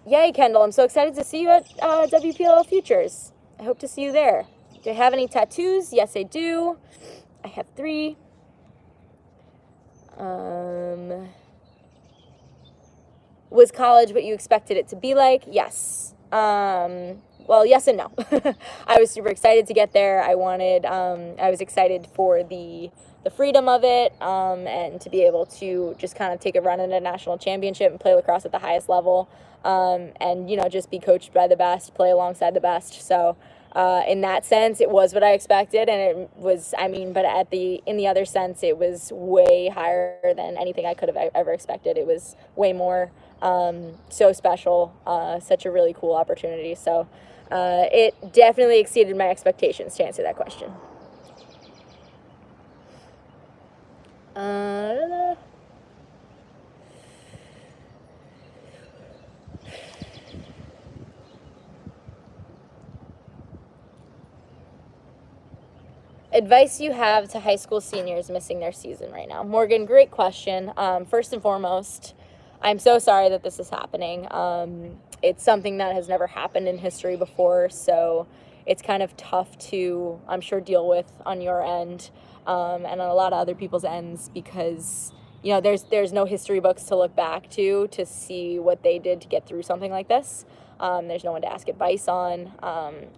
Yay, Kendall. I'm so excited to see you at WPLL Futures. I hope to see you there. Do I have any tattoos? Yes, I do. I have 3. Was college what you expected it to be like? Yes. Well, yes and no. I was super excited to get there. I was excited for the freedom of it, and to be able to just kind of take a run in a national championship and play lacrosse at the highest level, and, just be coached by the best, play alongside the best. So, in that sense, it was what I expected, and it was, but in the other sense, it was way higher than anything I could have ever expected. It was way more, so special, such a really cool opportunity. So, it definitely exceeded my expectations, to answer that question. Advice you have to high school seniors missing their season right now? Morgan, great question. First and foremost, I'm so sorry that this is happening. It's something that has never happened in history before, so it's kind of tough to, I'm sure, deal with on your end, and on a lot of other people's ends, because there's no history books to look back to see what they did to get through something like this. There's no one to ask advice on.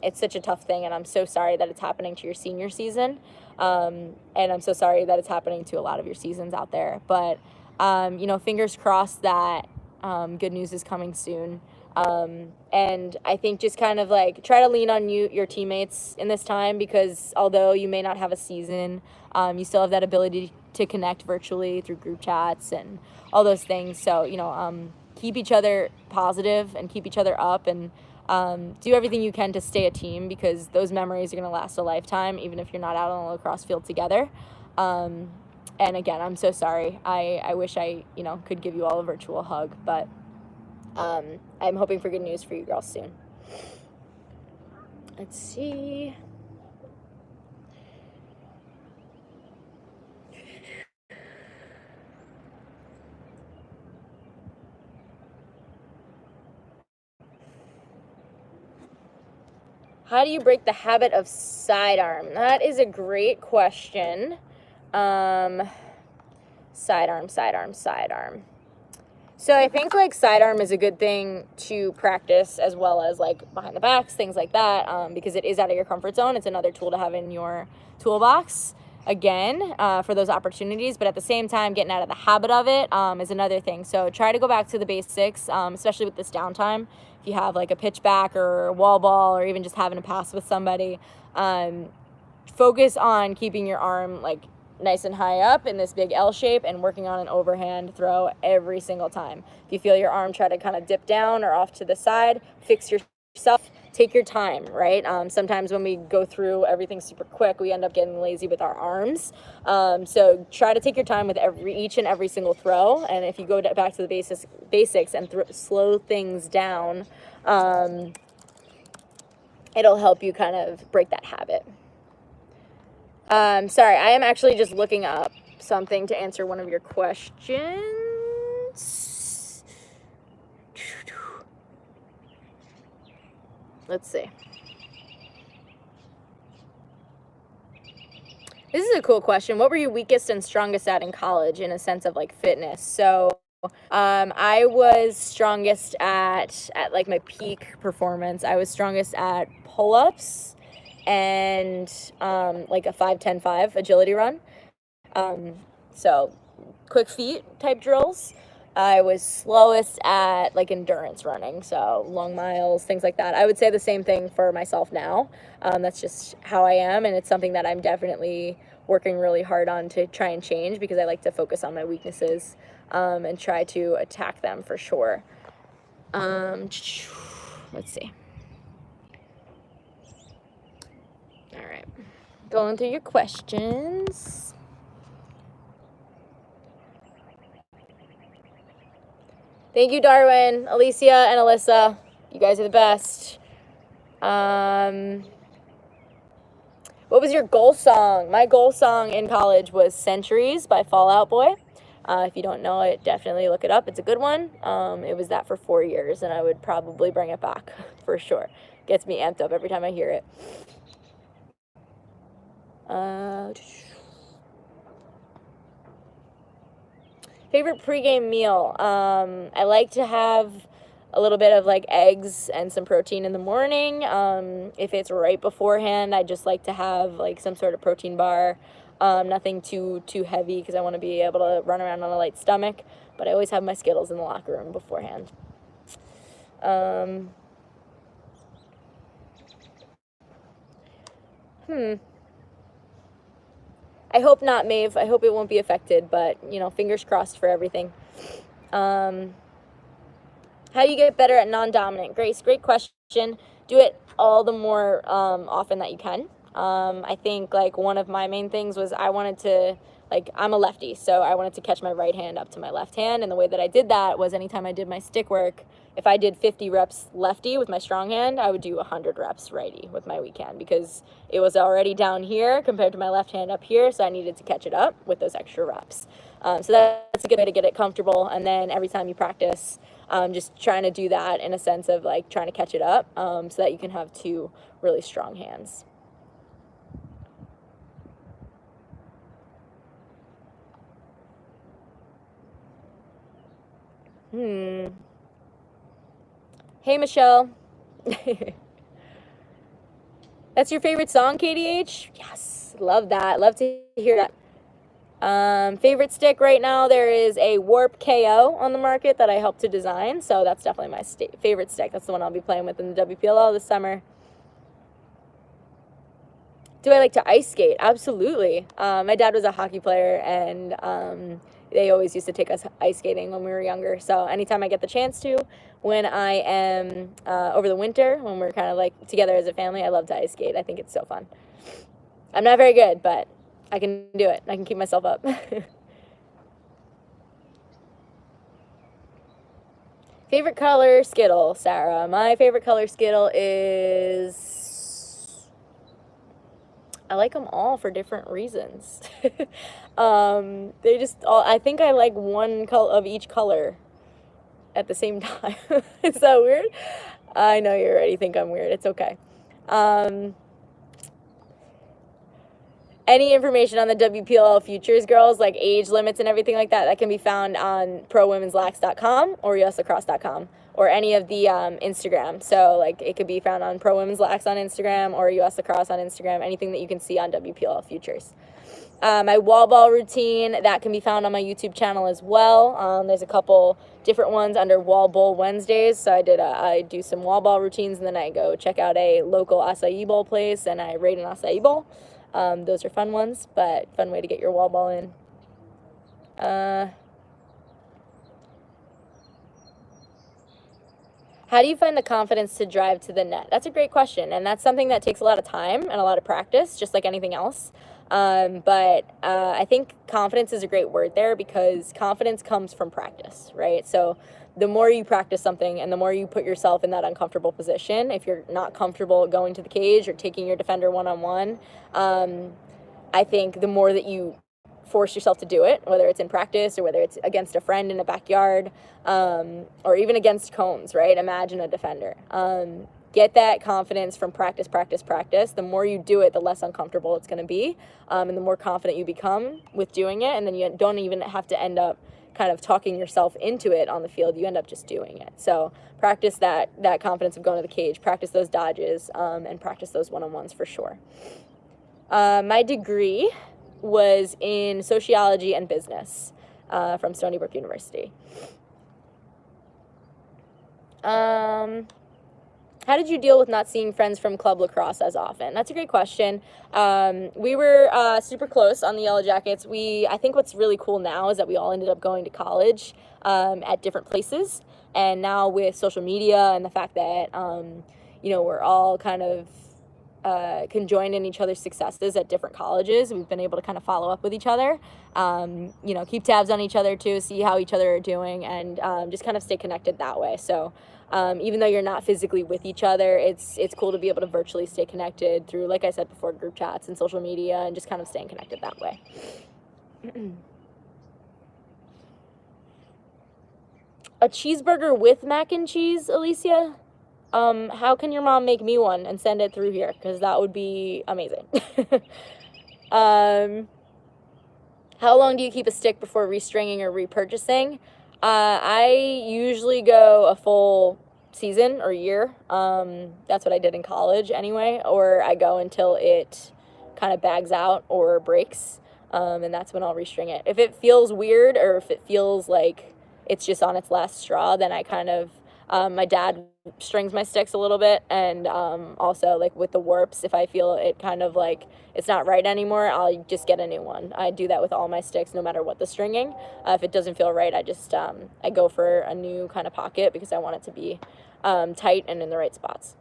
It's such a tough thing, and I'm so sorry that it's happening to your senior season, and I'm so sorry that it's happening to a lot of your seasons out there. But fingers crossed that good news is coming soon. And I think just kind of like try to lean on your teammates in this time, because although you may not have a season, you still have that ability to connect virtually through group chats and all those things. So, keep each other positive and keep each other up, and do everything you can to stay a team, because those memories are going to last a lifetime, even if you're not out on the lacrosse field together. And again, I'm so sorry. I wish I, could give you all a virtual hug, but I'm hoping for good news for you girls soon. Let's see. How do you break the habit of sidearm? That is a great question. Sidearm. So I think like sidearm is a good thing to practice, as well as like behind the backs, things like that, because it is out of your comfort zone. It's another tool to have in your toolbox, again, for those opportunities. But at the same time, getting out of the habit of it is another thing. So try to go back to the basics, especially with this downtime. If you have like a pitch back or a wall ball, or even just having a pass with somebody, focus on keeping your arm like nice and high up in this big L shape and working on an overhand throw every single time. If you feel your arm try to kind of dip down or off to the side, fix yourself. Take your time, right? Sometimes when we go through everything super quick, we end up getting lazy with our arms. So try to take your time with each and every single throw. And if you go back to the basics and slow things down, it'll help you kind of break that habit. Sorry, I am actually just looking up something to answer one of your questions. Let's see. This is a cool question. What were you weakest and strongest at in college, in a sense of like fitness? So I was strongest at like my peak performance. I was strongest at pull-ups and like a 5-10-5 agility run. So quick feet type drills. I was slowest at like endurance running, so long miles, things like that. I would say the same thing for myself now. That's just how I am, and it's something that I'm definitely working really hard on to try and change, because I like to focus on my weaknesses and try to attack them for sure. Let's see. All right, going through your questions. Thank you, Darwin, Alicia, and Alyssa. You guys are the best. What was your goal song? My goal song in college was Centuries by Fall Out Boy. If you don't know it, definitely look it up. It's a good one. It was that for 4 years, and I would probably bring it back for sure. Gets me amped up every time I hear it. Favorite pregame meal? I like to have a little bit of like eggs and some protein in the morning. If it's right beforehand, I just like to have like some sort of protein bar. Nothing too heavy, because I want to be able to run around on a light stomach. But I always have my Skittles in the locker room beforehand. I hope not, Maeve. I hope it won't be affected, but, fingers crossed for everything. How do you get better at non-dominant? Grace, great question. Do it all the more often that you can. I think, like, one of my main things was I wanted to, like, I'm a lefty, so I wanted to catch my right hand up to my left hand, and the way that I did that was anytime I did my stick work, if I did 50 reps lefty with my strong hand, I would do 100 reps righty with my weak hand, because it was already down here compared to my left hand up here, so I needed to catch it up with those extra reps. So that's a good way to get it comfortable, and then every time you practice, just trying to do that in a sense of like trying to catch it up, so that you can have two really strong hands. Hey, Michelle. That's your favorite song, KDH? Yes, love that. Love to hear that. Favorite stick right now, there is a Warp Kayo on the market that I helped to design, so that's definitely my favorite stick. That's the one I'll be playing with in the WPLL this summer. Do I like to ice skate? Absolutely. My dad was a hockey player, and they always used to take us ice skating when we were younger. So anytime I get the chance to, when I am over the winter, when we're kind of like together as a family, I love to ice skate. I think it's so fun. I'm not very good, but I can do it. I can keep myself up. Favorite color Skittle, Sarah. My favorite color Skittle is... I like them all for different reasons. They just all, I think I like one color of each color at the same time. Is that weird? I know you already think I'm weird. It's okay. Any information on the WPLL futures, girls, like age limits and everything like that, that can be found on prowomensLax.com or uslacrosse.com or any of the Instagram. So, like, it could be found on Pro Women's Lax on Instagram or US Lacrosse on Instagram, anything that you can see on WPLL futures. My wall ball routine, that can be found on my YouTube channel as well. There's a couple different ones under Wall Bowl Wednesdays. So I do some wall ball routines, and then I go check out a local acai bowl place, and I rate an acai bowl. Those are fun ones, but fun way to get your wall ball in. How do you find the confidence to drive to the net? That's a great question, and that's something that takes a lot of time and a lot of practice, just like anything else. But I think confidence is a great word there, because confidence comes from practice, right? So the more you practice something and the more you put yourself in that uncomfortable position, if you're not comfortable going to the cage or taking your defender one-on-one, I think the more that you force yourself to do it, whether it's in practice or whether it's against a friend in a backyard, or even against cones, right? Imagine a defender. Get that confidence from practice. The more you do it, the less uncomfortable it's going to be, and the more confident you become with doing it, and then you don't even have to end up kind of talking yourself into it on the field. You end up just doing it. So practice that confidence of going to the cage, practice those dodges, and practice those one-on-ones for sure. My degree was in sociology and business from Stony Brook University. How did you deal with not seeing friends from club lacrosse as often? That's a great question. We were super close on the Yellow Jackets. I think what's really cool now is that we all ended up going to college at different places. And now with social media and the fact that, we're all kind of conjoined in each other's successes at different colleges, we've been able to kind of follow up with each other, keep tabs on each other too, see how each other are doing, and just kind of stay connected that way. So even though you're not physically with each other, it's cool to be able to virtually stay connected through, like I said before, group chats and social media, and just kind of staying connected that way. A cheeseburger with mac and cheese, Alicia? How can your mom make me one and send it through here? Because that would be amazing. How long do you keep a stick before restringing or repurchasing? I usually go a full season or year. That's what I did in college anyway. Or I go until it kind of bags out or breaks. And that's when I'll restring it. If it feels weird or if it feels like it's just on its last straw, then I kind of... my dad strings my sticks a little bit, and also like with the warps, if I feel it kind of like it's not right anymore, I'll just get a new one. I do that with all my sticks, no matter what the stringing. If it doesn't feel right, I just I go for a new kind of pocket, because I want it to be tight and in the right spots.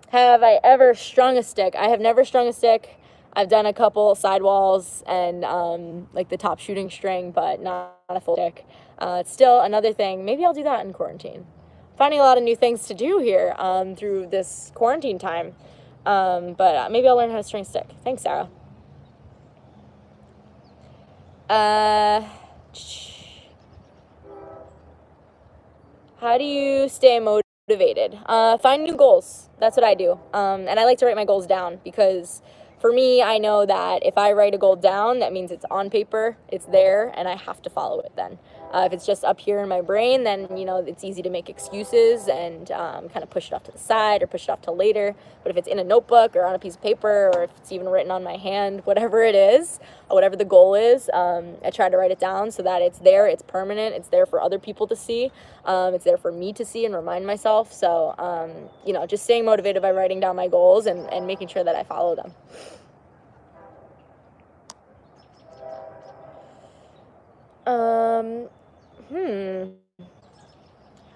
Have I ever strung a stick? I have never strung a stick. I've done a couple sidewalls and like the top shooting string, but not a full stick. It's still another thing. Maybe I'll do that in quarantine. Finding a lot of new things to do here through this quarantine time. But maybe I'll learn how to string stick. Thanks, Sarah. How do you stay motivated? Find new goals. That's what I do. And I like to write my goals down, because for me, I know that if I write a goal down, that means it's on paper, it's there, and I have to follow it then. If it's just up here in my brain, then, you know, it's easy to make excuses and kind of push it off to the side or push it off to later. But if it's in a notebook or on a piece of paper, or if it's even written on my hand, whatever it is, whatever the goal is, I try to write it down so that it's there, it's permanent, it's there for other people to see, it's there for me to see and remind myself. So, you know, just staying motivated by writing down my goals and making sure that I follow them.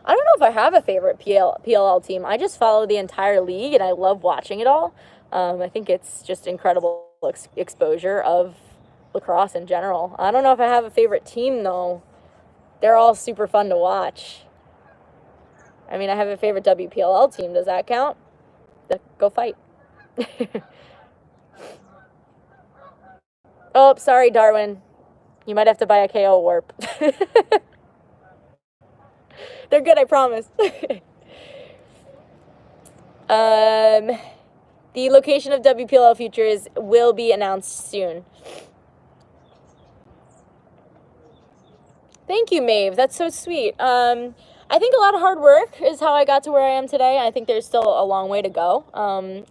I don't know if I have a favorite PLL team. I just follow the entire league, and I love watching it all. I think it's just incredible exposure of lacrosse in general. I don't know if I have a favorite team, though. They're all super fun to watch. I mean, I have a favorite WPLL team. Does that count? Go fight. Oh, sorry, Darwin. You might have to buy a Kayo warp. They're good, I promise. The location of WPLL Futures will be announced soon. Thank you, Maeve. That's so sweet. I think a lot of hard work is how I got to where I am today. I think there's still a long way to go.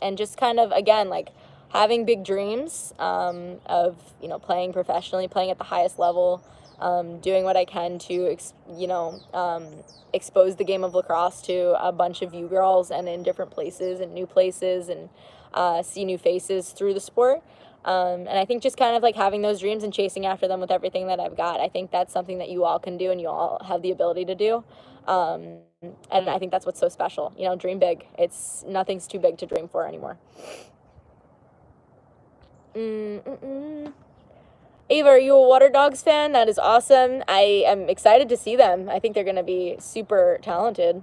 And just kind of, again, like having big dreams of, you know, playing professionally, playing at the highest level, doing what I can to, expose the game of lacrosse to a bunch of you girls and in different places and new places and see new faces through the sport. And I think just kind of like having those dreams and chasing after them with everything that I've got. I think that's something that you all can do and you all have the ability to do. And I think that's what's so special. You know, dream big. Nothing's too big to dream for anymore. Ava, are you a Water Dogs fan? That is awesome. I am excited to see them. I think they're going to be super talented.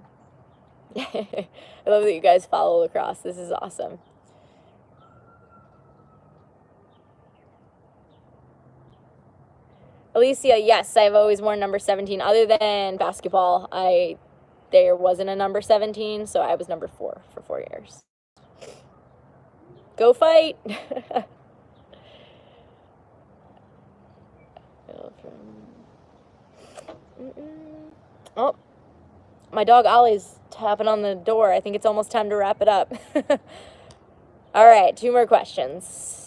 I love that you guys follow lacrosse. This is awesome. Alicia, yes, I've always worn number 17. Other than basketball, there wasn't a number 17, so I was number 4 for 4 years. Go fight! Oh, my dog Ollie's tapping on the door. I think it's almost time to wrap it up. All right, 2 more questions.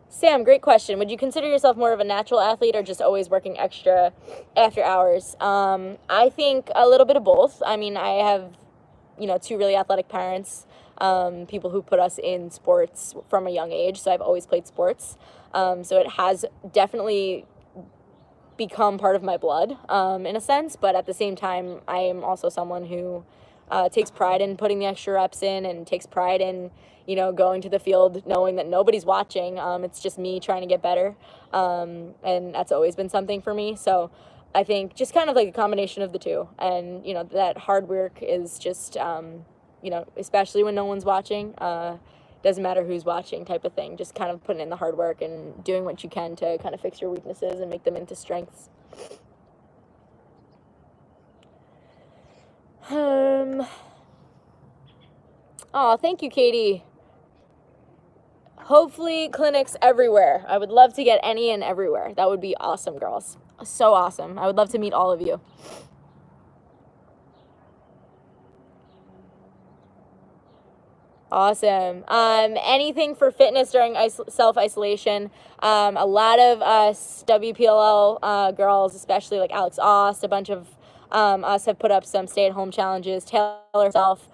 Sam, great question. Would you consider yourself more of a natural athlete or just always working extra after hours? I think a little bit of both. I mean, I have, 2 really athletic parents, people who put us in sports from a young age. So I've always played sports. So it has definitely become part of my blood, in a sense. But at the same time, I am also someone who takes pride in putting the extra reps in and takes pride in, going to the field knowing that nobody's watching. It's just me trying to get better. And that's always been something for me. So I think just kind of like a combination of the two. And, that hard work is just, especially when no one's watching, doesn't matter who's watching type of thing. Just kind of putting in the hard work and doing what you can to kind of fix your weaknesses and make them into strengths. Oh, thank you, Katie. Hopefully clinics everywhere. I would love to get any and everywhere. That would be awesome, girls. So awesome. I would love to meet all of you. Awesome. Anything for fitness during self-isolation? A lot of us WPLL girls, especially like Alex Ost, a bunch of us have put up some stay-at-home challenges. Taylor herself,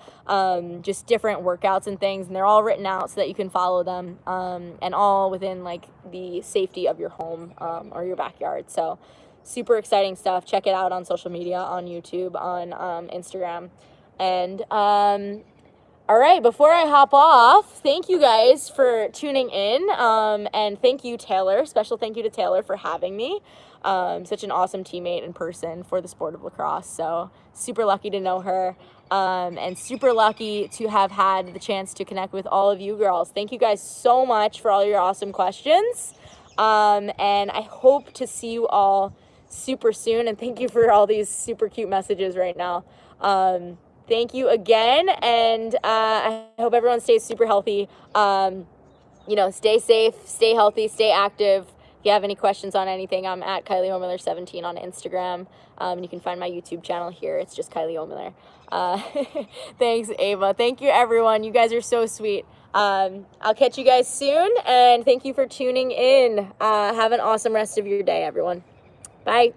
just different workouts and things, and they're all written out so that you can follow them, and all within like the safety of your home or your backyard. So super exciting stuff. Check it out on social media, on YouTube, on Instagram. And all right, before I hop off, thank you guys for tuning in, and thank you, Taylor. Special thank you to Taylor for having me. Such an awesome teammate in person for the sport of lacrosse. So super lucky to know her, and super lucky to have had the chance to connect with all of you girls. Thank you guys so much for all your awesome questions, and I hope to see you all super soon. And thank you for all these super cute messages right now. Thank you again, and I hope everyone stays super healthy. Stay safe, stay healthy, stay active, If you have any questions on anything, I'm at Kylie Ohlmiller 17 on Instagram. You can find my YouTube channel here. It's just Kylie Ohlmiller. Thanks, Ava. Thank you, everyone. You guys are so sweet. I'll catch you guys soon, and thank you for tuning in. Have an awesome rest of your day, everyone. Bye.